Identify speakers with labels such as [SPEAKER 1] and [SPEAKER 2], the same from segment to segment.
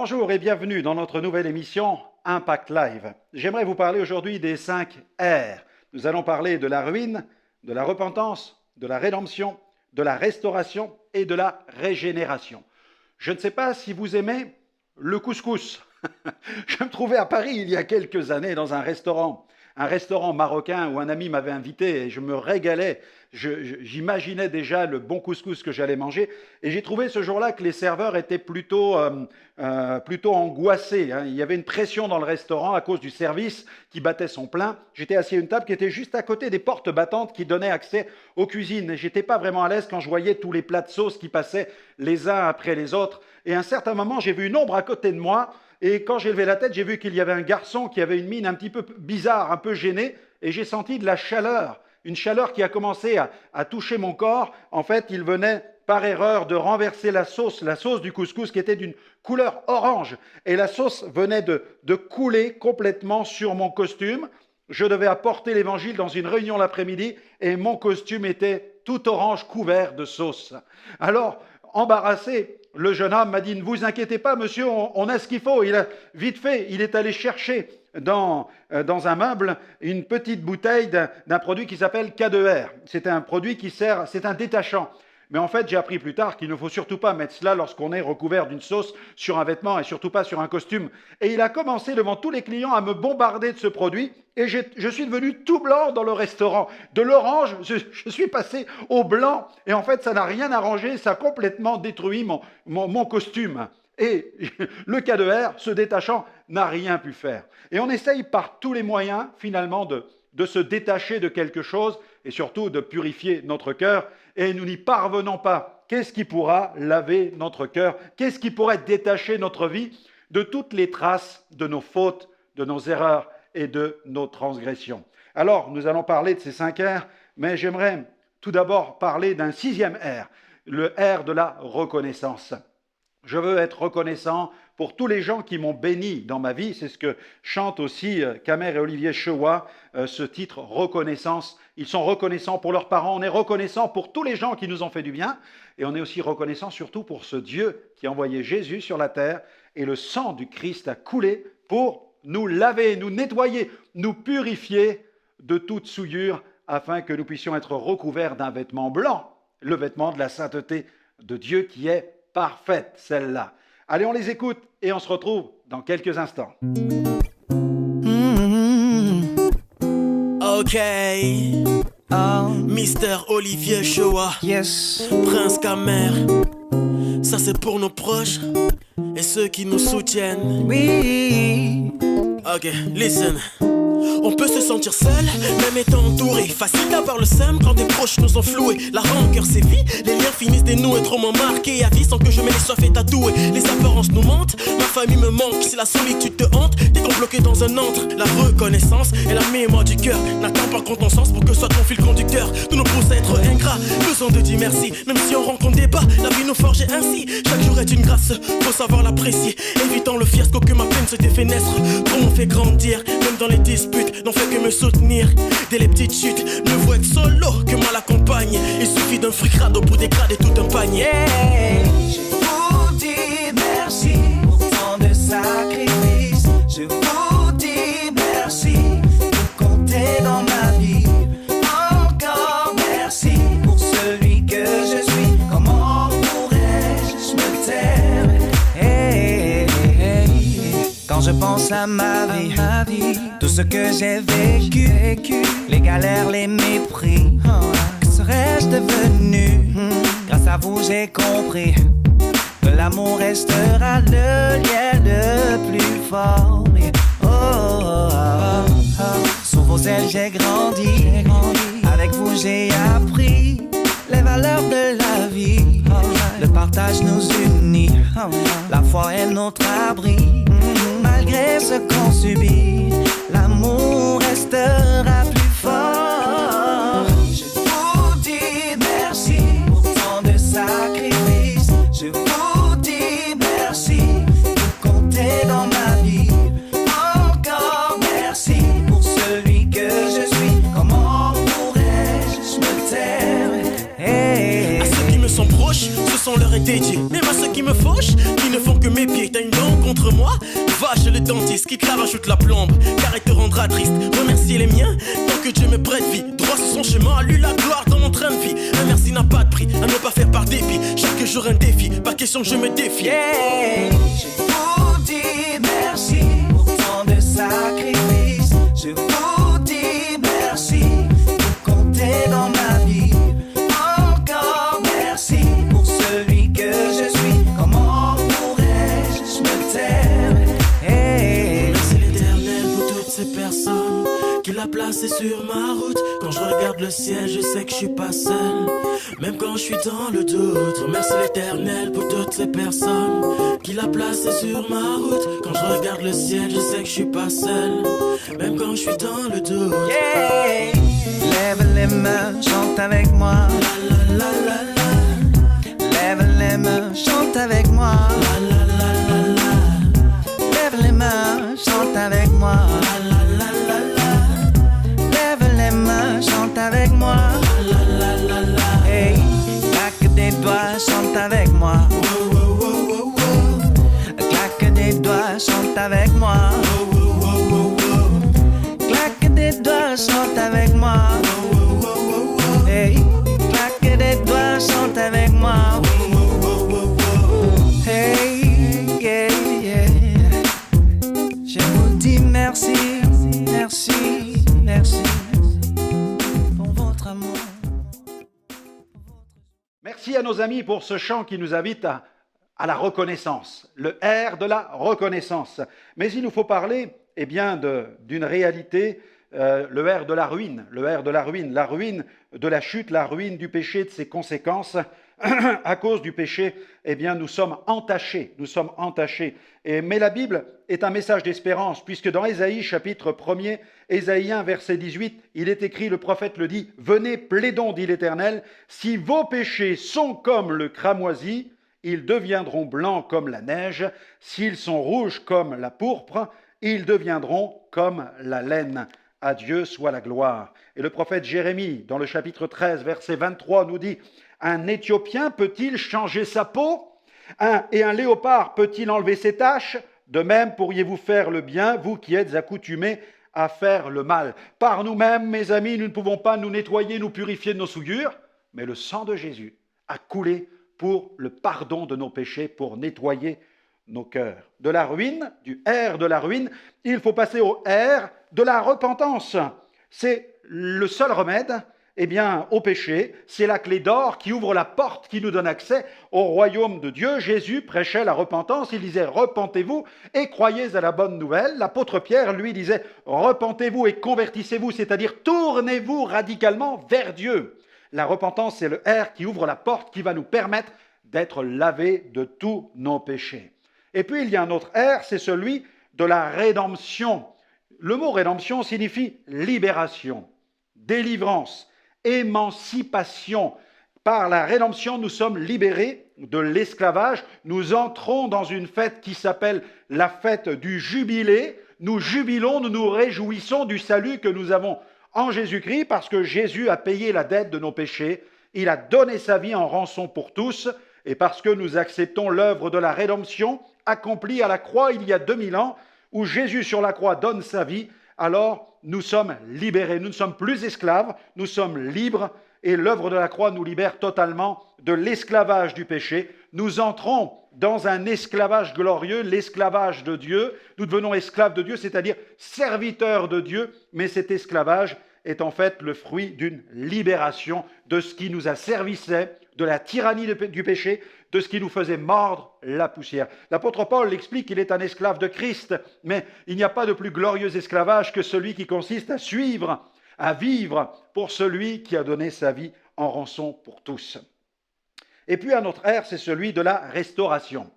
[SPEAKER 1] Bonjour et bienvenue dans notre nouvelle émission Impact Live. J'aimerais vous parler aujourd'hui des 5 R. Nous allons parler de la ruine, de la repentance, de la rédemption, de la restauration et de la régénération. Je ne sais pas si vous aimez le couscous. Je me trouvais à Paris il y a quelques années dans un restaurant marocain où un ami m'avait invité et je me régalais. J'imaginais déjà le bon couscous que j'allais manger et j'ai trouvé ce jour-là que les serveurs étaient plutôt angoissés. Il y avait une pression dans le restaurant à cause du service qui battait son plein. J'étais assis à une table qui était juste à côté des portes battantes qui donnaient accès aux cuisines et j'étais pas vraiment à l'aise quand je voyais tous les plats de sauce qui passaient les uns après les autres. Et à un certain moment, j'ai vu une ombre à côté de moi. Et quand j'ai levé la tête, j'ai vu qu'il y avait un garçon qui avait une mine un petit peu bizarre, un peu gênée, et j'ai senti de la chaleur, une chaleur qui a commencé à toucher mon corps. En fait, il venait par erreur de renverser la sauce du couscous qui était d'une couleur orange, et la sauce venait de couler complètement sur mon costume. Je devais apporter l'évangile dans une réunion l'après-midi, et mon costume était tout orange couvert de sauce. Alors, embarrassé, le jeune homme m'a dit « Ne vous inquiétez pas, monsieur, on a ce qu'il faut. » Vite fait, il est allé chercher dans un meuble une petite bouteille d'un produit qui s'appelle K2R. C'est un produit c'est un détachant. Mais en fait, j'ai appris plus tard qu'il ne faut surtout pas mettre cela lorsqu'on est recouvert d'une sauce sur un vêtement et surtout pas sur un costume. Et il a commencé devant tous les clients à me bombarder de ce produit et je suis devenu tout blanc dans le restaurant. De l'orange, je suis passé au blanc et en fait, ça n'a rien arrangé, ça a complètement détruit mon costume. Et le K2R, ce détachant, n'a rien pu faire. Et on essaye par tous les moyens, finalement, de se détacher de quelque chose et surtout de purifier notre cœur. Et nous n'y parvenons pas. Qu'est-ce qui pourra laver notre cœur? Qu'est-ce qui pourrait détacher notre vie de toutes les traces de nos fautes, de nos erreurs et de nos transgressions? Alors, nous allons parler de ces 5 R, mais j'aimerais tout d'abord parler d'un 6e R, le R de la reconnaissance. Je veux être reconnaissant pour tous les gens qui m'ont béni dans ma vie. C'est ce que chantent aussi Kamer et Olivier Chewa, ce titre « Reconnaissance ». Ils sont reconnaissants pour leurs parents, on est reconnaissant pour tous les gens qui nous ont fait du bien. Et on est aussi reconnaissant surtout pour ce Dieu qui a envoyé Jésus sur la terre. Et le sang du Christ a coulé pour nous laver, nous nettoyer, nous purifier de toute souillure afin que nous puissions être recouverts d'un vêtement blanc, le vêtement de la sainteté de Dieu qui est parfaite, celle-là. Allez, on les écoute et on se retrouve dans quelques instants.
[SPEAKER 2] Ok. Mister Olivier Chewa.
[SPEAKER 3] Yes.
[SPEAKER 2] Prince Kamer. Ça c'est pour nos proches et ceux qui nous soutiennent.
[SPEAKER 3] Oui.
[SPEAKER 2] Ok, listen. On peut se sentir seul, même étant entouré. Facile d'avoir le seum quand des proches nous ont floués. La rancœur sévit, les liens finissent dénoués. Trop m'ont marqué à vie sans que je me les sois fait tatouer. Les apparences nous mentent, ma famille me manque. Si la solitude te hante, t'es comme bloqué dans un antre. La reconnaissance et la mémoire du cœur n'attend pas qu'on ton sens pour que soit ton fil conducteur. Tout nous pousse à être ingrats, besoin de dire merci. Même si on rencontre des bas, la vie nous forge ainsi. Chaque jour est une grâce, faut savoir l'apprécier. Évitant le fiasco que ma peine se défenestre. Trop m'ont fait grandir, même dans les disputes n'ont fait que me soutenir. Dès les petites chutes, ne vaut être solo que moi l'accompagne. Il suffit d'un fric radeau pour dégrader tout un panier.
[SPEAKER 3] Je vous dis merci pour tant de sacrifices. Je vous dis merci de compter dans ma vie. Encore merci pour celui que je suis. Comment pourrais-je me taire? Hey, hey, hey. Quand je pense à ma vie, tout ce que j'ai vécu, les galères, les mépris, que serais-je devenu? Grâce à vous j'ai compris que l'amour restera le lien le plus fort. Oh, oh, oh, oh. Sous vos ailes j'ai grandi, avec vous j'ai appris les valeurs de la vie. Le partage nous unit, la foi est notre abri. Malgré ce qu'on subit, l'amour restera plus fort. Je vous dis merci pour tant de sacrifices. Je vous dis merci de compter dans ma vie. Encore merci pour celui que je suis. Comment pourrais-je me taire? Hey.
[SPEAKER 2] À ceux qui me sont proches, Ce son leur est dédié, même à ceux qui me fauchent, qui ne font que m'épier. T'as une dent contre moi? Va chez le dentiste, qui te la rajoute la plombe, car elle te rendra triste. Remercier les miens, tant que Dieu me prête vie. Droit sur son chemin, à lui la gloire dans mon train de vie. Un merci n'a pas de prix, à ne pas faire par dépit. Chaque jour un défi, pas question que je me défie.
[SPEAKER 3] Yeah, je vous dis merci pour tant de sacrifices. Je vous dis merci pour compter dans ma vie. Encore merci pour celui que je suis. Comment pourrais-je me taire? Hey.
[SPEAKER 2] Merci l'Éternel pour toutes ces personnes qu'il a placées sur ma route. Quand je regarde le ciel, je sais que je suis pas seul, même quand je suis dans le doute. Remercie l'Éternel pour toutes ces personnes qu'il a placées sur ma route. Quand je regarde le ciel, je sais que je suis pas seul, même quand je suis dans le doute.
[SPEAKER 3] Yeah. Lève les mains, chante avec moi.
[SPEAKER 2] La la la la la.
[SPEAKER 3] Lève les mains, chante avec moi.
[SPEAKER 2] La la la la la.
[SPEAKER 3] Lève les mains, chante avec moi.
[SPEAKER 2] La la la la la.
[SPEAKER 3] Lève les mains, chante avec moi.
[SPEAKER 2] La la la la.
[SPEAKER 3] Hey, claque des doigts, chante avec moi.
[SPEAKER 2] Wow, wow, wow, wow, wow.
[SPEAKER 3] Claque des doigts, chante avec moi.
[SPEAKER 2] Wow, wow, wow, wow, wow.
[SPEAKER 3] Claque des doigts, chante avec moi.
[SPEAKER 2] Wow, wow, wow, wow, wow.
[SPEAKER 3] Hey, claque des doigts, chante avec moi.
[SPEAKER 2] Wow, wow, wow, wow.
[SPEAKER 3] Hey, yeah, yeah. Je vous dis merci, merci, merci pour votre amour.
[SPEAKER 1] Merci à nos amis pour ce chant qui nous invite à la reconnaissance, le R de la reconnaissance. Mais il nous faut parler d'une réalité, le R de la ruine, la ruine de la chute, la ruine du péché, de ses conséquences. À cause du péché, nous sommes entachés. Mais la Bible est un message d'espérance, puisque dans Ésaïe chapitre 1er, Ésaïe 1 verset 18, il est écrit, le prophète le dit, « Venez, plaidons, dit l'Éternel, si vos péchés sont comme le cramoisi, ils deviendront blancs comme la neige, s'ils sont rouges comme la pourpre, ils deviendront comme la laine. À Dieu soit la gloire. » Et le prophète Jérémie, dans le chapitre 13, verset 23, nous dit, « Un Éthiopien peut-il changer sa peau? Et un léopard peut-il enlever ses taches? De même pourriez-vous faire le bien, vous qui êtes accoutumés à faire le mal. » Par nous-mêmes, mes amis, nous ne pouvons pas nous nettoyer, nous purifier de nos souillures, mais le sang de Jésus a coulé pour le pardon de nos péchés, pour nettoyer nos cœurs. De la ruine, du R de la ruine, il faut passer au R de la repentance. C'est le seul remède au péché. C'est la clé d'or qui ouvre la porte, qui nous donne accès au royaume de Dieu. Jésus prêchait la repentance. Il disait « Repentez-vous et croyez à la bonne nouvelle ». L'apôtre Pierre, lui, disait « Repentez-vous et convertissez-vous », c'est-à-dire tournez-vous radicalement vers Dieu. La repentance, c'est le R qui ouvre la porte, qui va nous permettre d'être lavés de tous nos péchés. Et puis, il y a un autre R, c'est celui de la rédemption. Le mot rédemption signifie libération, délivrance, émancipation. Par la rédemption, nous sommes libérés de l'esclavage. Nous entrons dans une fête qui s'appelle la fête du jubilé. Nous jubilons, nous nous réjouissons du salut que nous avons en Jésus-Christ parce que Jésus a payé la dette de nos péchés. Il a donné sa vie en rançon pour tous. Et parce que nous acceptons l'œuvre de la rédemption accomplie à la croix il y a 2000 ans, où Jésus sur la croix donne sa vie, alors nous sommes libérés. Nous ne sommes plus esclaves, nous sommes libres et l'œuvre de la croix nous libère totalement de l'esclavage du péché. Nous entrons dans un esclavage glorieux, l'esclavage de Dieu. Nous devenons esclaves de Dieu, c'est-à-dire serviteurs de Dieu, mais cet esclavage est en fait le fruit d'une libération de ce qui nous asservissait, de la tyrannie du péché, de ce qui nous faisait mordre la poussière. L'apôtre Paul explique qu'il est un esclave de Christ, mais il n'y a pas de plus glorieux esclavage que celui qui consiste à suivre, à vivre pour celui qui a donné sa vie en rançon pour tous. Et puis un autre R, c'est celui de la restauration.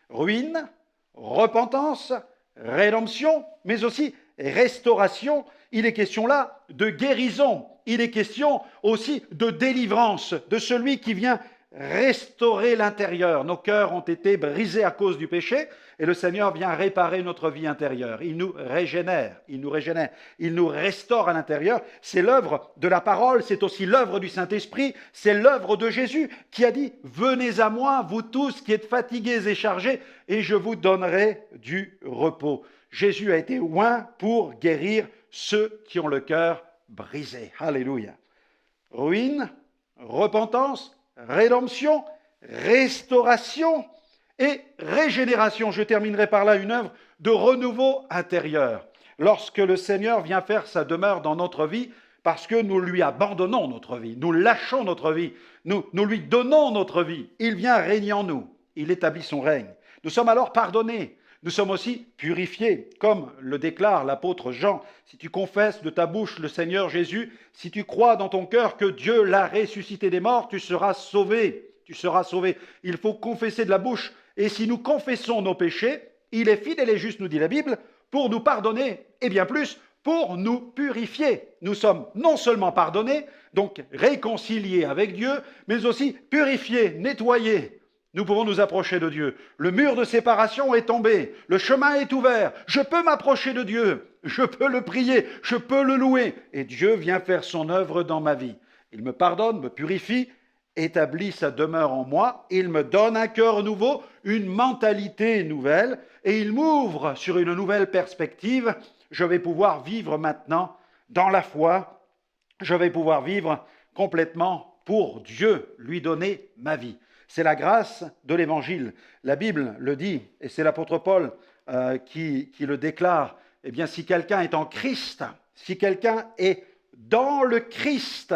[SPEAKER 1] Ruine, repentance, rédemption, mais aussi restauration. Il est question là de guérison. Il est question aussi de délivrance, de celui qui vient restaurer l'intérieur. Nos cœurs ont été brisés à cause du péché et le Seigneur vient réparer notre vie intérieure. Il nous régénère, il nous restaure à l'intérieur. C'est l'œuvre de la parole, c'est aussi l'œuvre du Saint-Esprit, c'est l'œuvre de Jésus qui a dit « Venez à moi, vous tous qui êtes fatigués et chargés, et je vous donnerai du repos. » Jésus a été oint pour guérir ceux qui ont le cœur brisé. Alléluia. Ruine, repentance, rédemption, restauration et régénération. Je terminerai par là une œuvre de renouveau intérieur. Lorsque le Seigneur vient faire sa demeure dans notre vie, parce que nous lui abandonnons notre vie, nous lâchons notre vie, nous lui donnons notre vie, il vient régner en nous, il établit son règne. Nous sommes alors pardonnés. Nous sommes aussi purifiés, comme le déclare l'apôtre Jean. Si tu confesses de ta bouche le Seigneur Jésus, si tu crois dans ton cœur que Dieu l'a ressuscité des morts, tu seras sauvé. Tu seras sauvé. Il faut confesser de la bouche. Et si nous confessons nos péchés, il est fidèle et juste, nous dit la Bible, pour nous pardonner, et bien plus, pour nous purifier. Nous sommes non seulement pardonnés, donc réconciliés avec Dieu, mais aussi purifiés, nettoyés. Nous pouvons nous approcher de Dieu. Le mur de séparation est tombé. Le chemin est ouvert. Je peux m'approcher de Dieu. Je peux le prier. Je peux le louer. Et Dieu vient faire son œuvre dans ma vie. Il me pardonne, me purifie, établit sa demeure en moi. Il me donne un cœur nouveau, une mentalité nouvelle. Et il m'ouvre sur une nouvelle perspective. Je vais pouvoir vivre maintenant dans la foi. Je vais pouvoir vivre complètement pour Dieu, lui donner ma vie. C'est la grâce de l'Évangile. La Bible le dit, et c'est l'apôtre Paul qui le déclare. Eh bien, si quelqu'un est en Christ, si quelqu'un est dans le Christ,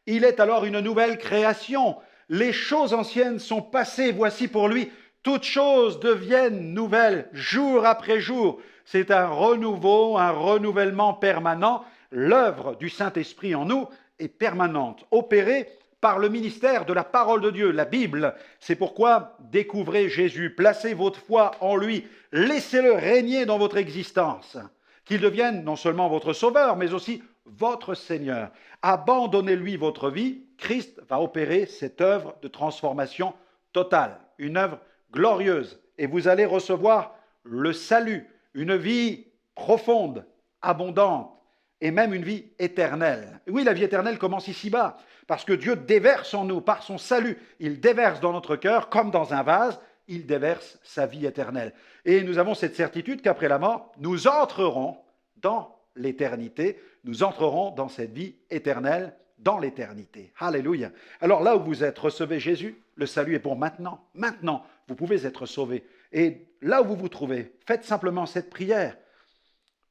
[SPEAKER 1] il est alors une nouvelle création. Les choses anciennes sont passées, voici pour lui, toutes choses deviennent nouvelles, jour après jour. C'est un renouveau, un renouvellement permanent. L'œuvre du Saint-Esprit en nous est permanente, opérée par le ministère de la parole de Dieu, la Bible. C'est pourquoi découvrez Jésus, placez votre foi en lui, laissez-le régner dans votre existence, qu'il devienne non seulement votre sauveur, mais aussi votre Seigneur. Abandonnez-lui votre vie, Christ va opérer cette œuvre de transformation totale, une œuvre glorieuse, et vous allez recevoir le salut, une vie profonde, abondante, et même une vie éternelle. Oui, la vie éternelle commence ici-bas, parce que Dieu déverse en nous, par son salut, il déverse dans notre cœur, comme dans un vase, il déverse sa vie éternelle. Et nous avons cette certitude qu'après la mort, nous entrerons dans l'éternité, nous entrerons dans cette vie éternelle, dans l'éternité. Alléluia. Alors là où vous êtes, recevez Jésus, le salut est pour maintenant. Maintenant, vous pouvez être sauvés. Et là où vous vous trouvez, faites simplement cette prière.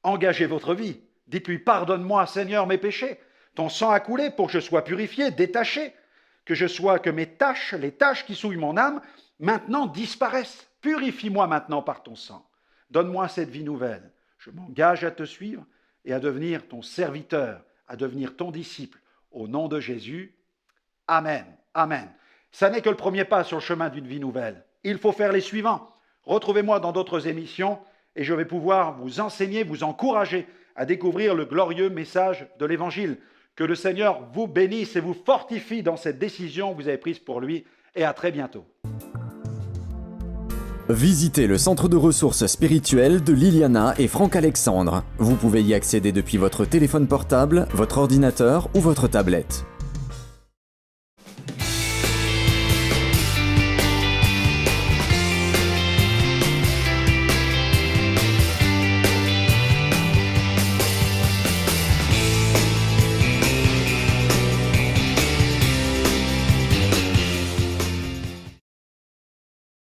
[SPEAKER 1] Engagez votre vie. Dites-lui, pardonne-moi, Seigneur, mes péchés. Ton sang a coulé pour que je sois purifié, détaché, que mes taches, les taches qui souillent mon âme, maintenant disparaissent. Purifie-moi maintenant par ton sang. Donne-moi cette vie nouvelle. Je m'engage à te suivre et à devenir ton serviteur, à devenir ton disciple. Au nom de Jésus, Amen. Amen. Ça n'est que le premier pas sur le chemin d'une vie nouvelle. Il faut faire les suivants. Retrouvez-moi dans d'autres émissions et je vais pouvoir vous enseigner, vous encourager à découvrir le glorieux message de l'Évangile. Que le Seigneur vous bénisse et vous fortifie dans cette décision que vous avez prise pour lui. Et à très bientôt.
[SPEAKER 4] Visitez le centre de ressources spirituelles de Liliana et Franck Alexandre. Vous pouvez y accéder depuis votre téléphone portable, votre ordinateur ou votre tablette.